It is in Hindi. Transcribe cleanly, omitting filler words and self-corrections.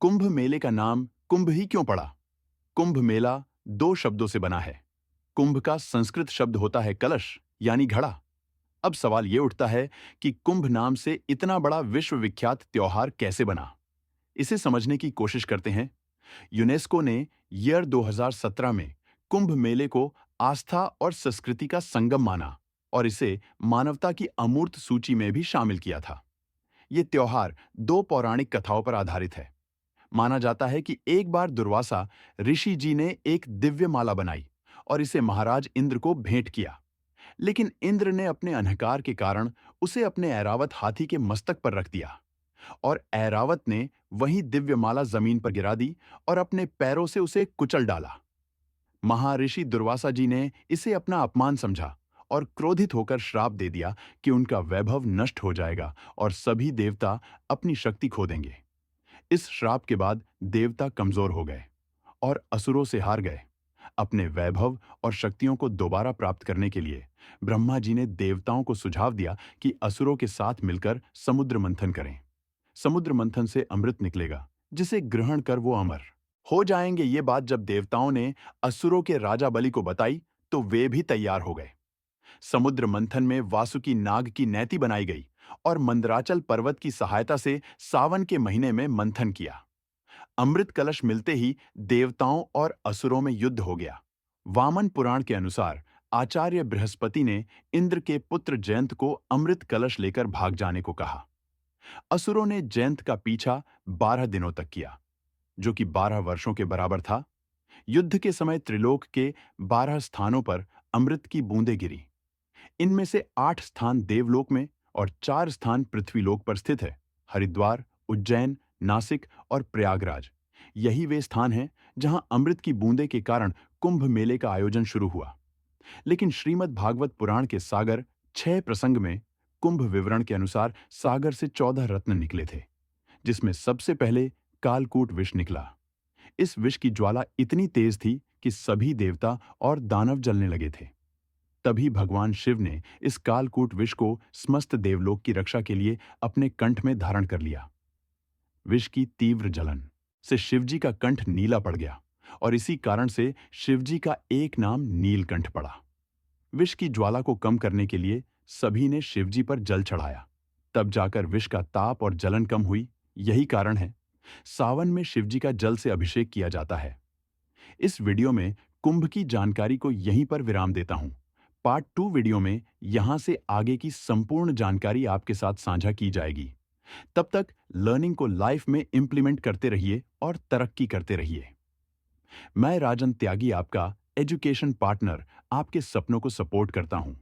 कुंभ मेले का नाम कुंभ ही क्यों पड़ा? कुंभ मेला दो शब्दों से बना है। कुंभ का संस्कृत शब्द होता है कलश यानी घड़ा। अब सवाल ये उठता है कि कुंभ नाम से इतना बड़ा विश्व विख्यात त्योहार कैसे बना? इसे समझने की कोशिश करते हैं। यूनेस्को ने ईयर 2017 में कुंभ मेले को आस्था और संस्कृति का संगम माना और इसे मानवता की अमूर्त सूची में भी शामिल किया था। ये त्योहार दो पौराणिक कथाओं पर आधारित है। माना जाता है कि एक बार दुर्वासा ऋषि जी ने एक दिव्य माला बनाई और इसे महाराज इंद्र को भेंट किया। लेकिन इंद्र ने अपने अहंकार के कारण उसे अपने ऐरावत हाथी के मस्तक पर रख दिया और ऐरावत ने वही दिव्य माला जमीन पर गिरा दी और अपने पैरों से उसे कुचल डाला। महर्षि दुर्वासा जी ने इसे अपना अपमान समझा और क्रोधित होकर श्राप दे दिया कि उनका वैभव नष्ट हो जाएगा और सभी देवता अपनी शक्ति खो देंगे। इस श्राप के बाद देवता कमजोर हो गए और असुरों से हार गए। अपने वैभव और शक्तियों को दोबारा प्राप्त करने के लिए ब्रह्मा जी ने देवताओं को सुझाव दिया कि असुरों के साथ मिलकर समुद्र मंथन करें। समुद्र मंथन से अमृत निकलेगा, जिसे ग्रहण कर वो अमर हो जाएंगे। ये बात जब देवताओं ने असुरों के राजा बलि को बताई, तो वे भी तैयार हो गए। समुद्र मंथन में वासुकी नाग की नैति बनाई गई और मंदराचल पर्वत की सहायता से सावन के महीने में मंथन किया। अमृत कलश मिलते ही देवताओं और असुरों में युद्ध हो गया। वामन पुराण के अनुसार आचार्य बृहस्पति ने इंद्र के पुत्र जयंत को अमृत कलश लेकर भाग जाने को कहा। असुरों ने जयंत का पीछा 12 दिनों तक किया, जो कि 12 वर्षों के बराबर था। युद्ध के समय त्रिलोक के 12 स्थानों पर अमृत की बूंदें गिरी। इनमें से 8 स्थान देवलोक में और 4 स्थान पृथ्वीलोक पर स्थित है। हरिद्वार, उज्जैन, नासिक और प्रयागराज यही वे स्थान हैं जहां अमृत की बूंदे के कारण कुंभ मेले का आयोजन शुरू हुआ। लेकिन श्रीमद् भागवत पुराण के सागर 6 प्रसंग में कुंभ विवरण के अनुसार सागर से 14 रत्न निकले थे, जिसमें सबसे पहले कालकूट विष निकला। इस विष की ज्वाला इतनी तेज थी कि सभी देवता और दानव जलने लगे थे। तभी भगवान शिव ने इस कालकूट विष को समस्त देवलोक की रक्षा के लिए अपने कंठ में धारण कर लिया। विष की तीव्र जलन से शिवजी का कंठ नीला पड़ गया और इसी कारण से शिवजी का एक नाम नीलकंठ पड़ा। विष की ज्वाला को कम करने के लिए सभी ने शिवजी पर जल चढ़ाया। तब जाकर विष का ताप और जलन कम हुई। यही कारण है सावन में शिवजी का जल से अभिषेक किया जाता है। इस वीडियो में कुंभ की जानकारी को यहीं पर विराम देता हूं। पार्ट 2 वीडियो में यहां से आगे की संपूर्ण जानकारी आपके साथ साझा की जाएगी। तब तक लर्निंग को लाइफ में इंप्लीमेंट करते रहिए और तरक्की करते रहिए। मैं राजन त्यागी, आपका एजुकेशन पार्टनर, आपके सपनों को सपोर्ट करता हूं।